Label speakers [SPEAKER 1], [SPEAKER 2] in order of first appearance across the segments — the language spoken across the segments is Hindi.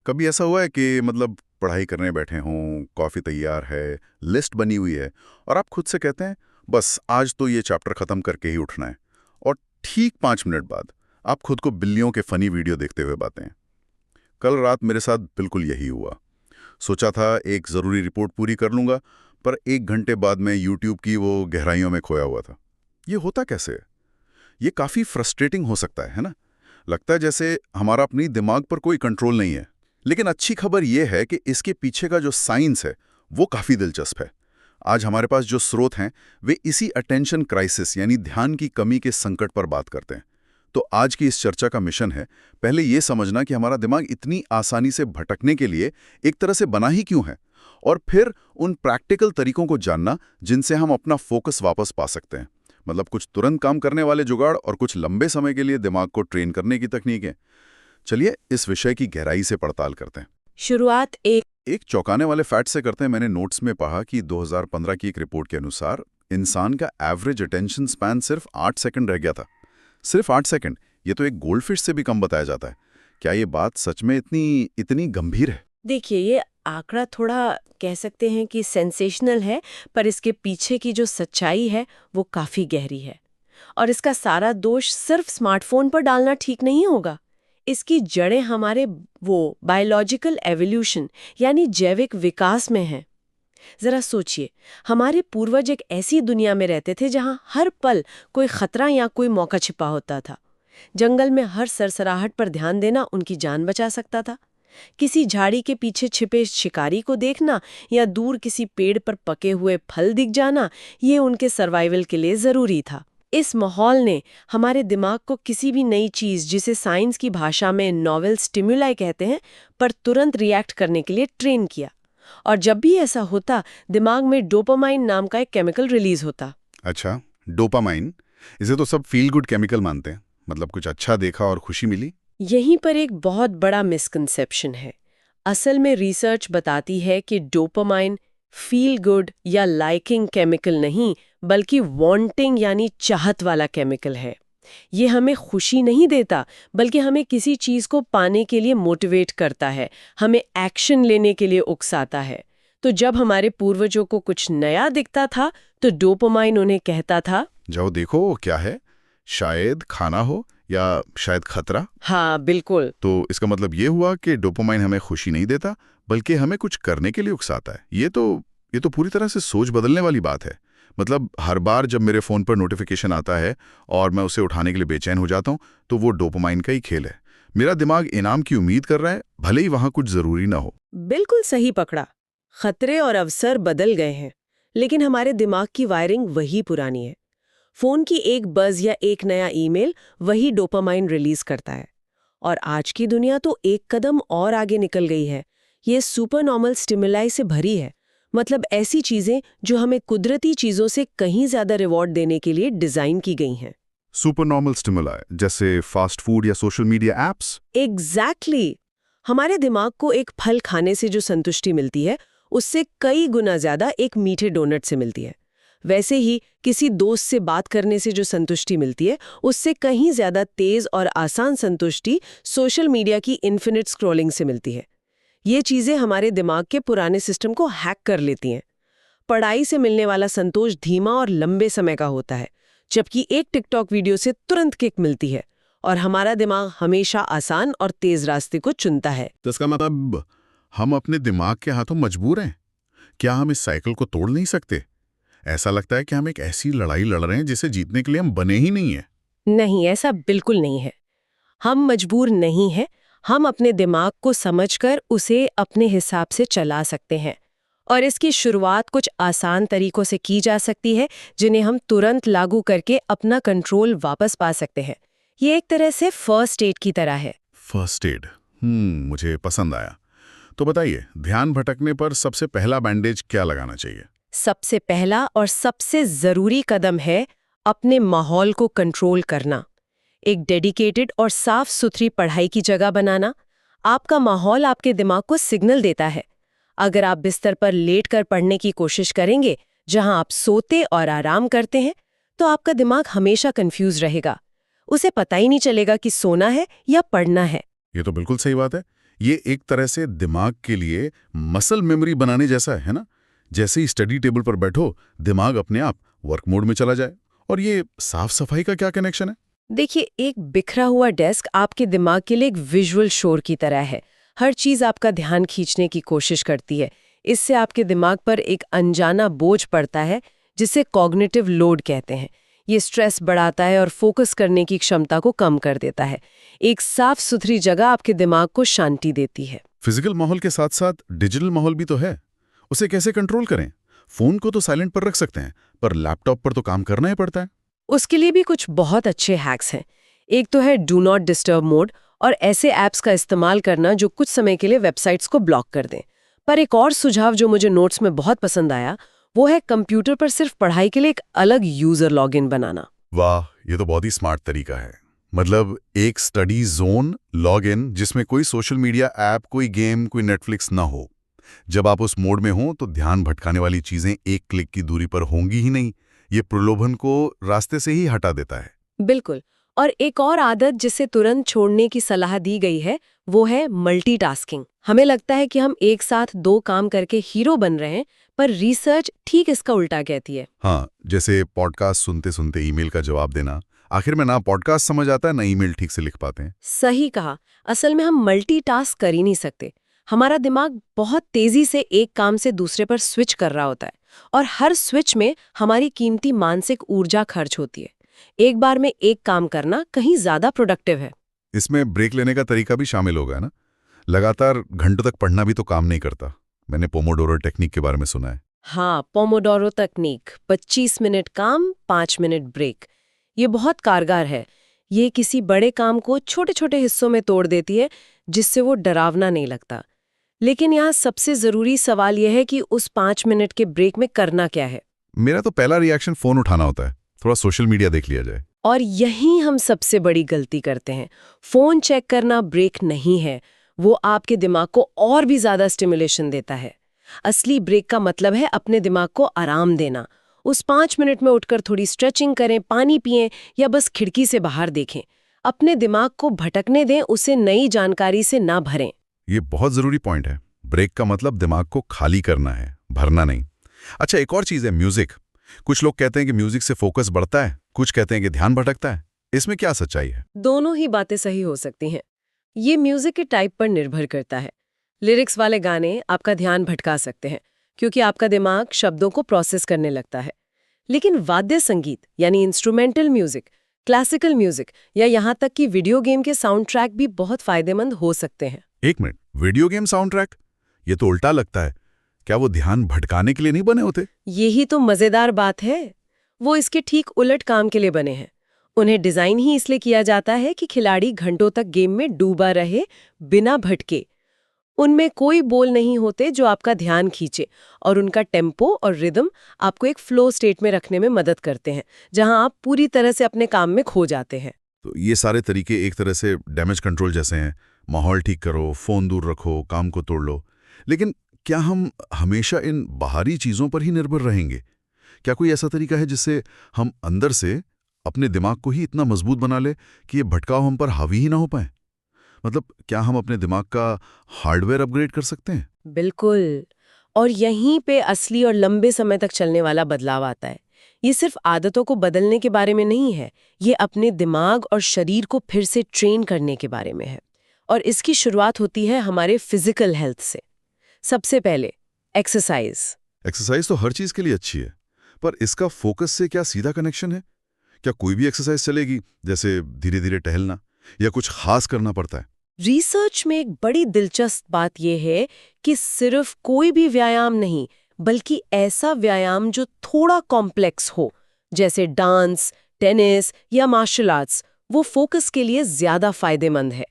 [SPEAKER 1] कभी ऐसा हुआ है कि मतलब पढ़ाई करने बैठे हों, कॉफ़ी तैयार है, लिस्ट बनी हुई है और आप खुद से कहते हैं, बस आज तो ये चैप्टर ख़त्म करके ही उठना है। और ठीक 5 मिनट बाद आप खुद को बिल्लियों के फ़नी वीडियो देखते हुए पाते हैं। कल रात मेरे साथ बिल्कुल यही हुआ। सोचा था एक ज़रूरी रिपोर्ट पूरी कर लूँगा, पर 1 घंटे बाद मैं यूट्यूब की वो गहराइयों में खोया हुआ था। ये होता कैसे है? ये काफ़ी फ्रस्ट्रेटिंग हो सकता है ना? लगता है जैसे हमारा अपनी दिमाग पर कोई कंट्रोल नहीं है। लेकिन अच्छी खबर यह है कि इसके पीछे का जो साइंस है वो काफ़ी दिलचस्प है। आज हमारे पास जो स्रोत हैं वे इसी अटेंशन क्राइसिस यानी ध्यान की कमी के संकट पर बात करते हैं। तो आज की इस चर्चा का मिशन है पहले ये समझना कि हमारा दिमाग इतनी आसानी से भटकने के लिए एक तरह से बना ही क्यों है, और फिर उन प्रैक्टिकल तरीकों को जानना जिनसे हम अपना फोकस वापस पा सकते हैं। मतलब कुछ तुरंत काम करने वाले जुगाड़ और कुछ लंबे समय के लिए दिमाग को ट्रेन करने की तकनीकें। चलिए इस विषय की गहराई से पड़ताल करते हैं।
[SPEAKER 2] शुरुआत
[SPEAKER 1] एक चौंकाने वाले फैक्ट से करते हैं। मैंने नोट्स में पढ़ा कि 2015 की एक रिपोर्ट के अनुसार इंसान का एवरेज अटेंशन स्पैन सिर्फ 8 सेकंड रह गया था। सिर्फ 8 सेकंड, ये तो एक गोल्डफिश से भी कम बताया जाता है। क्या ये बात सच में इतनी इतनी गंभीर है?
[SPEAKER 2] देखिए, ये आंकड़ा थोड़ा कह सकते हैं कि सेंसेशनल है, पर इसके पीछे की जो सच्चाई है वो काफी गहरी है। और इसका सारा दोष सिर्फ स्मार्टफोन पर डालना ठीक नहीं होगा। इसकी जड़ें हमारे वो बायोलॉजिकल एवोल्यूशन यानी जैविक विकास में हैं। जरा सोचिए, हमारे पूर्वज एक ऐसी दुनिया में रहते थे जहां हर पल कोई खतरा या कोई मौका छिपा होता था। जंगल में हर सरसराहट पर ध्यान देना उनकी जान बचा सकता था। किसी झाड़ी के पीछे छिपे शिकारी को देखना या दूर किसी पेड़ पर पके हुए फल दिख जाना, ये उनके सर्वाइवल के लिए जरूरी था। इस माहौल ने हमारे दिमाग को किसी भी नई चीज, जिसे साइंस की भाषा में नॉवेल स्टिमुलाई कहते हैं, पर तुरंत रिएक्ट करने के लिए ट्रेन किया। और जब भी ऐसा होता, दिमाग में डोपामाइन नाम का एक केमिकल रिलीज होता।
[SPEAKER 1] अच्छा, डोपामाइन, इसे तो सब फील गुड केमिकल मानते हैं। मतलब कुछ अच्छा देखा और खुशी मिली।
[SPEAKER 2] यहीं पर एक बहुत बड़ा मिसकंसेप्शन है। असल में रिसर्च बताती है कि डोपामाइन फील गुड या लाइकिंग केमिकल नहीं, बल्कि वांटिंग यानी चाहत वाला केमिकल है। ये हमें खुशी नहीं देता, बल्कि हमें किसी चीज को पाने के लिए मोटिवेट करता है, हमें एक्शन लेने के लिए उकसाता है। तो जब हमारे पूर्वजों को कुछ नया दिखता था, तो डोपामाइन उन्हें कहता था,
[SPEAKER 1] जाओ देखो वो क्या है, शायद खाना हो या शायद खतरा।
[SPEAKER 2] हाँ बिल्कुल।
[SPEAKER 1] तो इसका मतलब ये हुआ कि डोपामाइन हमें खुशी नहीं देता, बल्कि हमें कुछ करने के लिए उकसाता है। ये तो पूरी तरह से सोच बदलने वाली बात है। मतलब हर बार जब मेरे फ़ोन पर नोटिफिकेशन आता है और मैं उसे उठाने के लिए बेचैन हो जाता हूँ, तो वो डोपामाइन का ही खेल है। मेरा दिमाग इनाम की उम्मीद कर रहा है, भले ही वहाँ कुछ ज़रूरी ना हो।
[SPEAKER 2] बिल्कुल सही पकड़ा। खतरे और अवसर बदल गए हैं, लेकिन हमारे दिमाग की वायरिंग वही पुरानी है। फोन की एक बज या एक नया ईमेल वही डोपामाइन रिलीज करता है। और आज की दुनिया तो एक कदम और आगे निकल गई है। ये सुपरनॉर्मल स्टिमुलाई से भरी है। मतलब ऐसी चीजें जो हमें कुदरती चीजों से कहीं ज्यादा रिवॉर्ड देने के लिए डिजाइन की गई हैं।
[SPEAKER 1] सुपरनॉर्मल स्टिमुलाई जैसे फास्ट फूड या सोशल मीडिया ऐप्स।
[SPEAKER 2] एग्जैक्टली। हमारे दिमाग को एक फल खाने से जो संतुष्टि मिलती है, उससे कई गुना ज्यादा एक मीठे डोनट से मिलती है। वैसे ही किसी दोस्त से बात करने से जो संतुष्टि मिलती है, उससे कहीं ज्यादा तेज और आसान संतुष्टि सोशल मीडिया की इन्फिनिट स्क्रॉलिंग से मिलती है। ये चीजें हमारे दिमाग के पुराने सिस्टम को हैक कर लेती हैं। पढ़ाई से मिलने वाला संतोष धीमा और लंबे समय का होता है, जबकि एक टिकटॉक वीडियो से तुरंत किक मिलती है। और हमारा दिमाग हमेशा आसान और तेज रास्ते को चुनता है।
[SPEAKER 1] तो इसका मतलब हम अपने दिमाग के हाथों मजबूर हैं। क्या हम इस साइकिल को तोड़ नहीं सकते? ऐसा लगता है कि हम एक ऐसी लड़ाई लड़ रहे हैं जिसे जीतने के लिए हम बने ही नहीं हैं।
[SPEAKER 2] नहीं, ऐसा बिल्कुल नहीं है। हम मजबूर नहीं हैं। हम अपने दिमाग को समझकर उसे अपने हिसाब से चला सकते हैं। और इसकी शुरुआत कुछ आसान तरीकों से की जा सकती है, जिन्हें हम तुरंत लागू करके अपना कंट्रोल वापस पा सकते हैं। ये एक तरह से फर्स्ट एड की तरह है।
[SPEAKER 1] फर्स्ट एड, मुझे पसंद आया। तो बताइए, ध्यान भटकने पर सबसे पहला बैंडेज क्या लगाना चाहिए?
[SPEAKER 2] सबसे पहला और सबसे जरूरी कदम है अपने माहौल को कंट्रोल करना। एक डेडिकेटेड और साफ सुथरी पढ़ाई की जगह बनाना। आपका माहौल आपके दिमाग को सिग्नल देता है। अगर आप बिस्तर पर लेटकर पढ़ने की कोशिश करेंगे, जहां आप सोते और आराम करते हैं, तो आपका दिमाग हमेशा कंफ्यूज रहेगा। उसे पता ही नहीं चलेगा कि सोना है या पढ़ना है।
[SPEAKER 1] ये तो बिल्कुल सही बात है। ये एक तरह से दिमाग के लिए मसल मेमोरी बनाने जैसा है ना? जैसे ही स्टडी टेबल पर बैठो, दिमाग अपने आप वर्क मोड में चला जाए। और ये साफ सफाई का क्या कनेक्शन है?
[SPEAKER 2] देखिए, एक बिखरा हुआ डेस्क आपके दिमाग के लिए एक विजुअल शोर की तरह है। हर चीज आपका ध्यान खींचने की कोशिश करती है। इससे आपके दिमाग पर एक अनजाना बोझ पड़ता है, जिसे कॉग्निटिव लोड कहते हैं। ये स्ट्रेस बढ़ाता है और फोकस करने की क्षमता को कम कर देता है। एक साफ सुथरी जगह आपके दिमाग को शांति देती है।
[SPEAKER 1] फिजिकल माहौल के साथ साथ डिजिटल माहौल भी तो है। उसे कैसे कंट्रोल करें? फोन को तो साइलेंट पर रख सकते हैं, पर लैपटॉप पर तो काम करना ही पड़ता है।
[SPEAKER 2] उसके लिए भी कुछ बहुत अच्छे हैक्स हैं। एक तो है डू नॉट डिस्टर्ब मोड और ऐसे ऐप्स का इस्तेमाल करना जो कुछ समय के लिए वेबसाइट्स को ब्लॉक कर दें। पर एक और सुझाव जो मुझे नोट्स में बहुत पसंद आया, वो है कंप्यूटर पर सिर्फ पढ़ाई के लिए एक अलग यूजर लॉगिन बनाना।
[SPEAKER 1] वाह, ये तो बहुत ही स्मार्ट तरीका है। मतलब एक स्टडी जोन लॉग इन जिसमें कोई सोशल मीडिया ऐप, कोई गेम, कोई नेटफ्लिक्स ना हो। जब आप उस मोड में हो तो ध्यान भटकाने वाली चीजें एक क्लिक की दूरी पर होंगी ही नहीं। ये प्रलोभन को रास्ते से ही हटा देता है।
[SPEAKER 2] बिल्कुल। और एक और आदत जिसे तुरंत छोड़ने की सलाह दी गई है, वो है मल्टीटास्किंग। हमें लगता है कि हम एक साथ 2 काम करके हीरो बन रहे हैं, पर रिसर्च ठीक इसका उल्टा कहती है।
[SPEAKER 1] हाँ, जैसे पॉडकास्ट सुनते सुनते ईमेल का जवाब देना। आखिर में ना पॉडकास्ट समझ आता है ना ईमेल ठीक से लिख पाते हैं।
[SPEAKER 2] सही कहा। असल में हम मल्टीटास्क कर ही नहीं सकते। हमारा दिमाग बहुत तेजी से एक काम से दूसरे पर स्विच कर रहा होता है, और हर स्विच में हमारी कीमती मानसिक ऊर्जा खर्च होती है। एक बार में एक काम करना कहीं ज्यादा प्रोडक्टिव है।
[SPEAKER 1] इसमें ब्रेक लेने का तरीका भी शामिल होगा ना? लगातार घंटों तक पढ़ना भी तो काम नहीं करता। मैंने पोमोडोरो टेक्निक के बारे में सुना है।
[SPEAKER 2] हाँ, पोमोडोरो तकनीक, 25 मिनट काम, 5 मिनट ब्रेक। ये बहुत कारगर है। ये किसी बड़े काम को छोटे छोटे हिस्सों में तोड़ देती है, जिससे वो डरावना नहीं लगता। लेकिन यहाँ सबसे जरूरी सवाल यह है कि उस 5 मिनट के ब्रेक में करना क्या है।
[SPEAKER 1] मेरा तो पहला रिएक्शन फोन उठाना होता है, थोड़ा सोशल मीडिया देख लिया जाए।
[SPEAKER 2] और यही हम सबसे बड़ी गलती करते हैं। फोन चेक करना ब्रेक नहीं है, वो आपके दिमाग को और भी ज्यादा स्टिमुलेशन देता है। असली ब्रेक का मतलब है अपने दिमाग को आराम देना। उस 5 मिनट में उठकर थोड़ी स्ट्रेचिंग करें, पानी पिएं या बस खिड़की से बाहर देखें। अपने दिमाग को भटकने दें, उसे नई जानकारी से ना भरें।
[SPEAKER 1] ये बहुत जरूरी पॉइंट है। ब्रेक का मतलब दिमाग को खाली करना है, भरना नहीं। अच्छा, एक और चीज है म्यूजिक। कुछ लोग कहते हैं कि म्यूजिक से फोकस बढ़ता है, कुछ कहते हैं कि ध्यान भटकता है। इसमें क्या सच्चाई है?
[SPEAKER 2] दोनों ही बातें सही हो सकती हैं। ये म्यूजिक के टाइप पर निर्भर करता है। लिरिक्स वाले गाने आपका ध्यान भटका सकते हैं, क्योंकि आपका दिमाग शब्दों को प्रोसेस करने लगता है। लेकिन वाद्य संगीत यानी इंस्ट्रूमेंटल म्यूजिक, क्लासिकल म्यूजिक या यहाँ तक कि वीडियो गेम के साउंड ट्रैक भी बहुत फायदेमंद हो सकते हैं।
[SPEAKER 1] एक minute, video game sound track? ये तो उल्टा लगता है। क्या वो ध्यान भटकाने के लिए नहीं बने होते?
[SPEAKER 2] यही तो मजेदार बात है। वो इसके ठीक उलट काम के लिए बने हैं। उन्हें डिजाइन ही इसलिए किया जाता है कि खिलाड़ी घंटों तक गेम में डूबा रहे, बिना भटके। उनमें कोई बोल नहीं होते जो आपका ध्यान खींचे, और उनका टेम्पो और रिदम आपको एक फ्लो स्टेट में रखने में मदद करते हैं, जहां आप पूरी तरह से अपने काम में खो जाते हैं।
[SPEAKER 1] तो ये सारे तरीके एक तरह से डैमेज कंट्रोल जैसे हैं। माहौल ठीक करो, फोन दूर रखो, काम को तोड़ लो। लेकिन क्या हम हमेशा इन बाहरी चीजों पर ही निर्भर रहेंगे? क्या कोई ऐसा तरीका है जिससे हम अंदर से अपने दिमाग को ही इतना मजबूत बना ले कि ये भटकाव हम पर हावी ही ना हो पाए? मतलब क्या हम अपने दिमाग का हार्डवेयर अपग्रेड कर सकते हैं?
[SPEAKER 2] बिल्कुल। और यहीं पे असली और लंबे समय तक चलने वाला बदलाव आता है। ये सिर्फ आदतों को बदलने के बारे में नहीं है, ये अपने दिमाग और शरीर को फिर से ट्रेन करने के बारे में है। और इसकी शुरुआत होती है हमारे फिजिकल हेल्थ से। सबसे पहले एक्सरसाइज।
[SPEAKER 1] एक्सरसाइज तो हर चीज के लिए अच्छी है, पर इसका फोकस से क्या सीधा कनेक्शन है? क्या कोई भी एक्सरसाइज चलेगी, जैसे धीरे धीरे टहलना, या कुछ खास करना पड़ता है?
[SPEAKER 2] रिसर्च में एक बड़ी दिलचस्प बात यह है कि सिर्फ कोई भी व्यायाम नहीं, बल्कि ऐसा व्यायाम जो थोड़ा कॉम्प्लेक्स हो, जैसे डांस, टेनिस या मार्शल आर्ट्स, वो फोकस के लिए ज्यादा फायदेमंद है।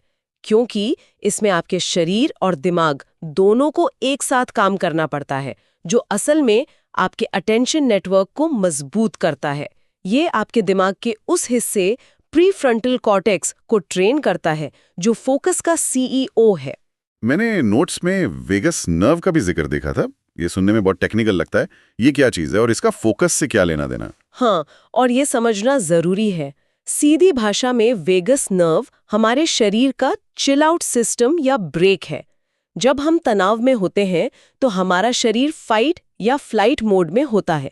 [SPEAKER 2] क्योंकि इसमें आपके शरीर और दिमाग दोनों को एक साथ काम करना पड़ता है, जो असल में आपके अटेंशन नेटवर्क को मजबूत करता है। ये आपके दिमाग के उस हिस्से प्रीफ्रंटल कॉर्टेक्स को ट्रेन करता है, जो फोकस का सीईओ है।
[SPEAKER 1] मैंने नोट्स में वेगस नर्व का भी जिक्र देखा था। ये सुनने में बहुत टेक्निकल लगता है। ये क्या चीज है और इसका फोकस से क्या लेना देना?
[SPEAKER 2] हाँ, और ये समझना जरूरी है। सीधी भाषा में वेगस नर्व हमारे शरीर का चिल आउट सिस्टम या ब्रेक है। जब हम तनाव में होते हैं तो हमारा शरीर फाइट या फ्लाइट मोड में होता है।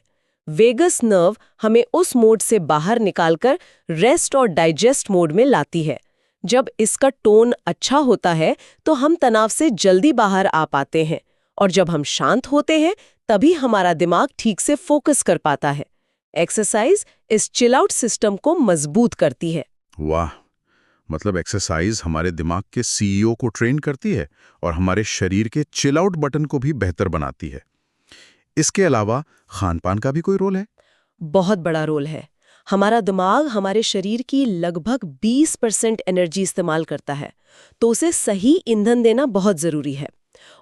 [SPEAKER 2] वेगस नर्व हमें उस मोड से बाहर निकालकर रेस्ट और डाइजेस्ट मोड में लाती है। जब इसका टोन अच्छा होता है तो हम तनाव से जल्दी बाहर आ पाते हैं, और जब हम शांत होते हैं तभी हमारा दिमाग ठीक से फोकस कर पाता है। एक्सरसाइज इस चिल आउट सिस्टम को मजबूत करती है।
[SPEAKER 1] वाह, मतलब एक्सरसाइज हमारे दिमाग के सीईओ को ट्रेन करती है और हमारे शरीर के चिल आउट बटन को भी बेहतर बनाती है। इसके अलावा खान-पान का भी कोई रोल है?
[SPEAKER 2] बहुत बड़ा रोल है। हमारा दिमाग हमारे शरीर की लगभग 20% एनर्जी इस्तेमाल करता है, तो उसे सही ईंधन देना बहुत जरूरी है।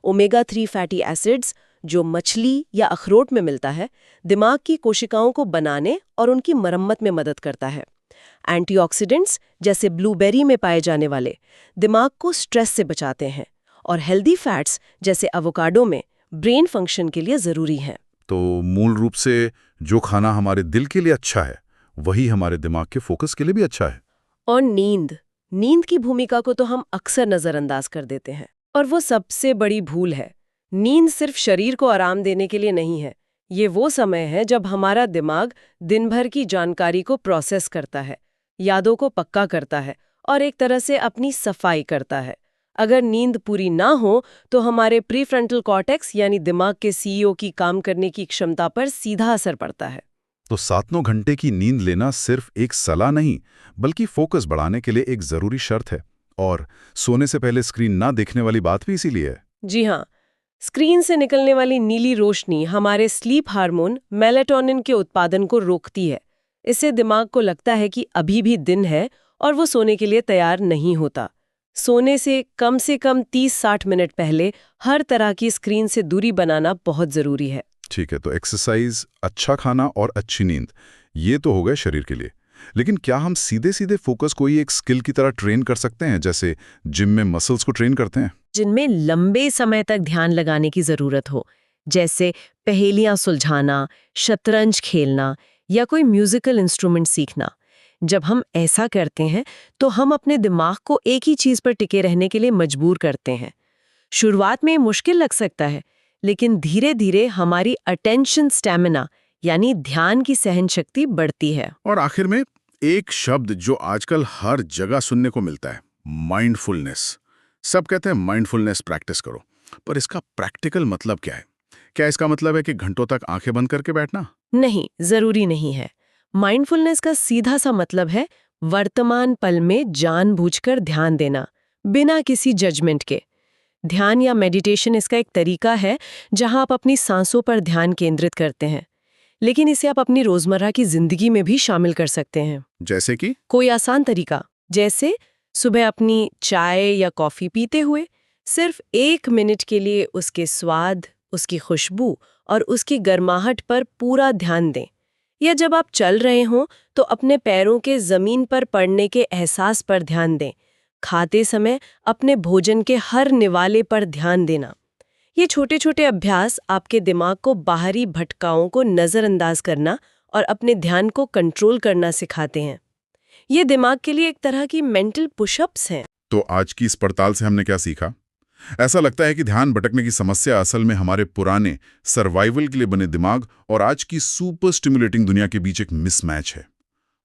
[SPEAKER 2] ओमेगा 3 फैटी एसिड्स जो मछली या अखरोट में मिलता है, दिमाग की कोशिकाओं को बनाने और उनकी मरम्मत में मदद करता है। एंटीऑक्सीडेंट्स जैसे ब्लूबेरी में पाए जाने वाले दिमाग को स्ट्रेस से बचाते हैं, और हेल्दी फैट्स जैसे एवोकाडो में ब्रेन फंक्शन के लिए जरूरी हैं।
[SPEAKER 1] तो मूल रूप से जो खाना हमारे दिल के लिए अच्छा है वही हमारे दिमाग के फोकस के लिए भी अच्छा है।
[SPEAKER 2] और नींद की भूमिका को तो हम अक्सर नजरअंदाज कर देते हैं, और वो सबसे बड़ी भूल है। नींद सिर्फ शरीर को आराम देने के लिए नहीं है। ये वो समय है जब हमारा दिमाग दिन भर की जानकारी को प्रोसेस करता है, यादों को पक्का करता है और एक तरह से अपनी सफाई करता है। अगर नींद पूरी ना हो तो हमारे प्रीफ्रंटल कॉर्टेक्स यानी दिमाग के सीईओ की काम करने की क्षमता पर सीधा असर पड़ता है।
[SPEAKER 1] तो 7-9 घंटे की नींद लेना सिर्फ एक सलाह नहीं, बल्कि फोकस बढ़ाने के लिए एक जरूरी शर्त है। और सोने से पहले स्क्रीन ना देखने वाली बात भी इसीलिए है।
[SPEAKER 2] जी हाँ, स्क्रीन से निकलने वाली नीली रोशनी हमारे स्लीप हार्मोन मेलेटोनिन के उत्पादन को रोकती है। इससे दिमाग को लगता है कि अभी भी दिन है और वो सोने के लिए तैयार नहीं होता। सोने से कम 30-60 मिनट पहले हर तरह की स्क्रीन से दूरी बनाना बहुत जरूरी है।
[SPEAKER 1] ठीक है, तो एक्सरसाइज, अच्छा खाना और अच्छी नींद, ये तो हो गए शरीर के लिए। लेकिन क्या हम सीधे सीधे फोकस को ही एक स्किल की तरह ट्रेन कर सकते हैं, जैसे जिम में मसल्स को ट्रेन करते हैं?
[SPEAKER 2] जिनमें लंबे समय तक ध्यान लगाने की जरूरत हो, जैसे पहेलियां सुलझाना, शतरंज खेलना या कोई म्यूजिकल इंस्ट्रूमेंट सीखना। जब हम ऐसा करते हैं तो हम अपने दिमाग को एक ही चीज पर टिके रहने के लिए मजबूर करते हैं। शुरुआत में मुश्किल लग सकता है, लेकिन धीरे धीरे हमारी अटेंशन स्टैमिना यानी ध्यान की सहनशक्ति बढ़ती है।
[SPEAKER 1] और आखिर में एक शब्द जो आजकल हर जगह सुनने को मिलता है, माइंडफुलनेस। सब कहते हैं माइंडफुलनेस प्रैक्टिस करो, पर इसका प्रैक्टिकल मतलब क्या है? क्या इसका मतलब है कि घंटों तक आंखें बंद करके बैठना?
[SPEAKER 2] नहीं, जरूरी नहीं है। माइंडफुलनेस का सीधा सा मतलब है वर्तमान पल में जानबूझकर ध्यान देना, बिना किसी जजमेंट के। ध्यान या मेडिटेशन इसका एक तरीका है जहां आप अपनी सांसों पर ध्यान केंद्रित करते हैं, लेकिन इसे आप अपनी रोजमर्रा की जिंदगी में भी शामिल कर सकते हैं।
[SPEAKER 1] जैसे कि?
[SPEAKER 2] कोई आसान तरीका, जैसे सुबह अपनी चाय या कॉफी पीते हुए सिर्फ 1 मिनट के लिए उसके स्वाद, उसकी खुशबू और उसकी गर्माहट पर पूरा ध्यान दें। या जब आप चल रहे हों तो अपने पैरों के जमीन पर पड़ने के एहसास पर ध्यान दें। खाते समय अपने भोजन के हर निवाले पर ध्यान देना। ये छोटे छोटे अभ्यास आपके दिमाग को बाहरी भटकाओं को नज़रअंदाज करना और अपने ध्यान को कंट्रोल करना सिखाते हैं। ये दिमाग के लिए एक तरह की मेंटल पुशअप्स हैं।
[SPEAKER 1] तो आज की इस पड़ताल से हमने क्या सीखा? ऐसा लगता है कि ध्यान भटकने की समस्या असल में हमारे पुराने सर्वाइवल के लिए बने दिमाग और आज की सुपर स्टिमुलेटिंग दुनिया के बीच एक मिसमैच है।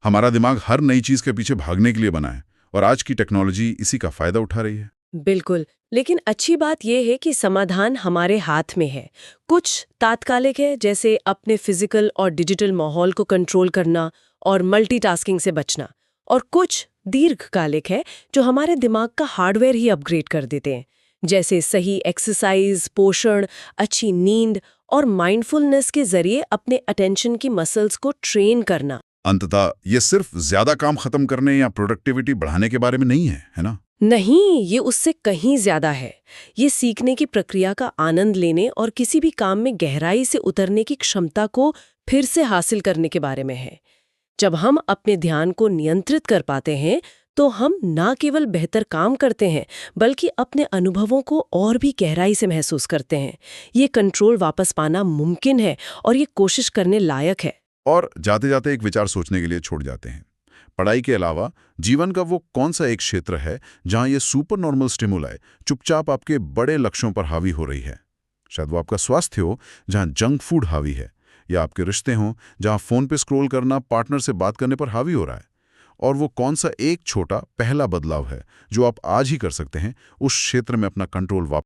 [SPEAKER 1] हमारा दिमाग हर नई चीज के पीछे भागने के लिए बना है और आज की टेक्नोलॉजी इसी का फायदा उठा रही है।
[SPEAKER 2] बिल्कुल, लेकिन अच्छी बात यह है कि समाधान हमारे हाथ में है। कुछ तात्कालिक है, जैसे अपने फिजिकल और डिजिटल माहौल को कंट्रोल करना और मल्टीटास्किंग से बचना, और कुछ दीर्घकालिक है जो हमारे दिमाग का हार्डवेयर ही अपग्रेड कर देते हैं, जैसे सही एक्सरसाइज, पोषण, अच्छी नींद और माइंडफुलनेस के जरिए अपने अटेंशन की मसल्स को ट्रेन करना।
[SPEAKER 1] अंततः ये सिर्फ ज्यादा काम खत्म करने या प्रोडक्टिविटी बढ़ाने के बारे में नहीं है ना?
[SPEAKER 2] नहीं, ये उससे कहीं ज्यादा है। ये सीखने की प्रक्रिया का आनंद लेने और किसी भी काम में गहराई से उतरने की क्षमता को फिर से हासिल करने के बारे में है। जब हम अपने ध्यान को नियंत्रित कर पाते हैं तो हम न केवल बेहतर काम करते हैं, बल्कि अपने अनुभवों को और भी गहराई से महसूस करते हैं। ये कंट्रोल वापस पाना मुमकिन है और ये कोशिश करने लायक है।
[SPEAKER 1] और जाते जाते एक विचार सोचने के लिए छोड़ जाते हैं। पढ़ाई के अलावा जीवन का वो कौन सा एक क्षेत्र है जहां ये सुपर नॉर्मल स्टिमुलाई चुपचाप आपके बड़े लक्ष्यों पर हावी हो रही है? शायद वो आपका स्वास्थ्य हो, जहां जंक फूड हावी है, या आपके रिश्ते हों, जहां फोन पे स्क्रॉल करना पार्टनर से बात करने पर हावी हो रहा है। और वो कौन सा एक छोटा पहला बदलाव है जो आप आज ही कर सकते हैं उस क्षेत्र में अपना कंट्रोल